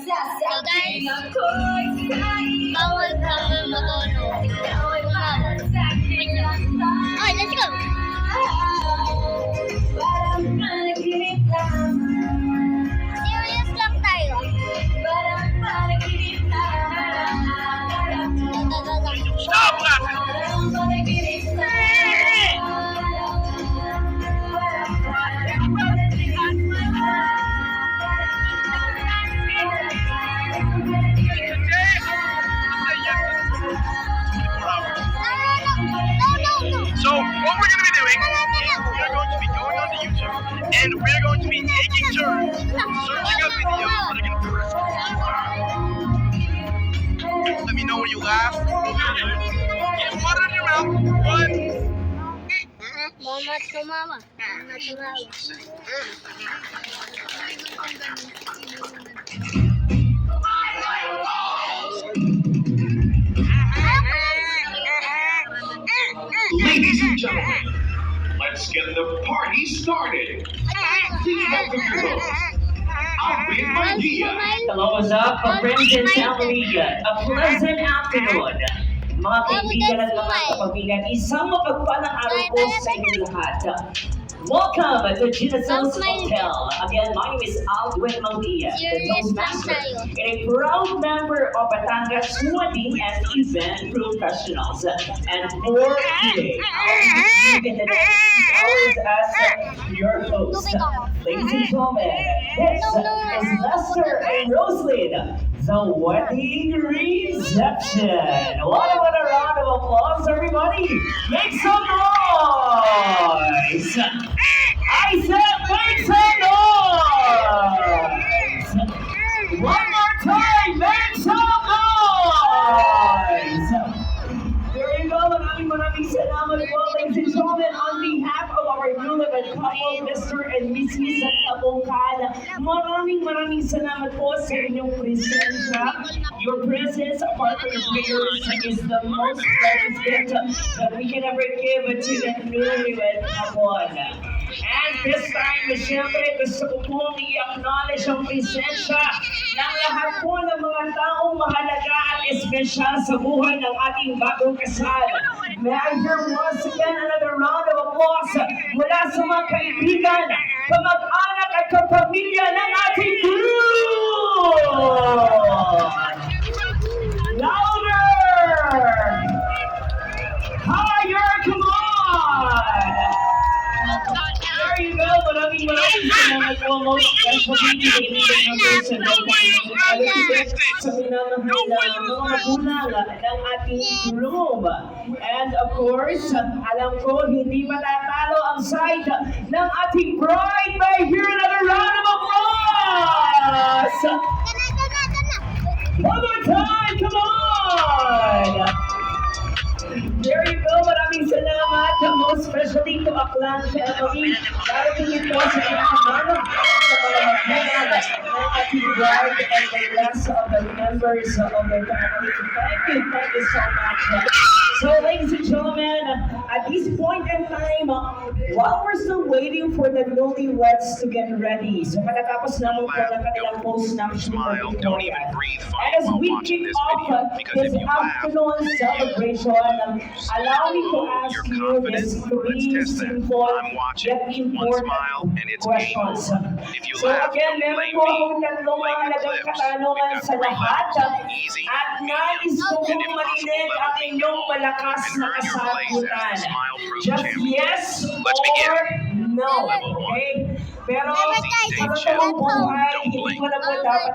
guys, bawal kami mag-ano. Okay, let's go. Serious lang tayo. Stop laughing! So what we're going to be doing is we're going to be going onto YouTube and we're going to be taking turns searching up videos that are going to first. Let me know when you laugh. Get water in your mouth. One. Mama tumawa. Ladies and gentlemen, let's get the party started. Please welcome your host, Alvin Mandia. Hello, what's up, friends and family? A pleasant afternoon. Mga kaibigan at mga kapamilya, isang mapagpalang araw po sa inyong lahat. Welcome to Genesis Hotel. Again, my name is Alvin Mandia, the Toastmaster, and a proud member of Batangas Wedding and Event Professionals. And for today, I'll be in the next 2 hours as your host. Ladies and gentlemen, this is Lester and Roslyn, the wedding reception. What a round of applause, everybody! Make some noise! I said make some noise! One more time, make some noise! There you go, maraming salamat po, ladies and gentlemen, on behalf of our newlywed couple, Mr. and Mrs. Abongkal, maraming salamat po sa inyong presensya. Your presence, apart from your prayers, is the most precious gift that we can ever give to the newlywed couple. And this time, siyempre, gusto ko pong i-acknowledge ang presensya ng lahat po ng mga taong mahalaga at espesyal sa buhay ng ating bagong kasal. May I hear once again another round of applause mula sa mga kaibigan, kamag-anak at kapamilya ng ating group! Louder! Higher, come on! There you go, maraming salamat po, most especially kaibigan natin sa sa minamahal na mga magulang ng ating group. And of course, alam ko, hindi matatalo ang side ng ating bride. May hear another round of applause! One more time, come on! There you go, maraming salamat, most especially to Aklan family. Darating ito sa pinakamanang sa mga magulang ng ating bride and the rest of the members of their family. Thank you so much. So, ladies and gentlemen, at this point in time, while we're still waiting for the newlyweds to get ready, so matatapos naman po ng kanilang post-nuptial Smile. Don't even breathe funny and as while we watching kick this off video, because this if you laugh, afternoon celebration, allow me to ask you're you confident. this Let's 3 test that. simple I'm watching. yet One important smile, and it's game questions. over. If you So laugh, again, don't meron blame po me. akong tatlong Blame the mahalagang clips. katanungan We've got sa 3 lahat. levels. Easy, At nais ko and pong if possible, marinig level ang D. inyong malakas And na earn your place kasagutan. as the Smile-Proof Just champion. yes Let's begin. or no. Level 1. Okay? Pero Never sa die. totoong buhay, Don't hindi blink. ko na po dapat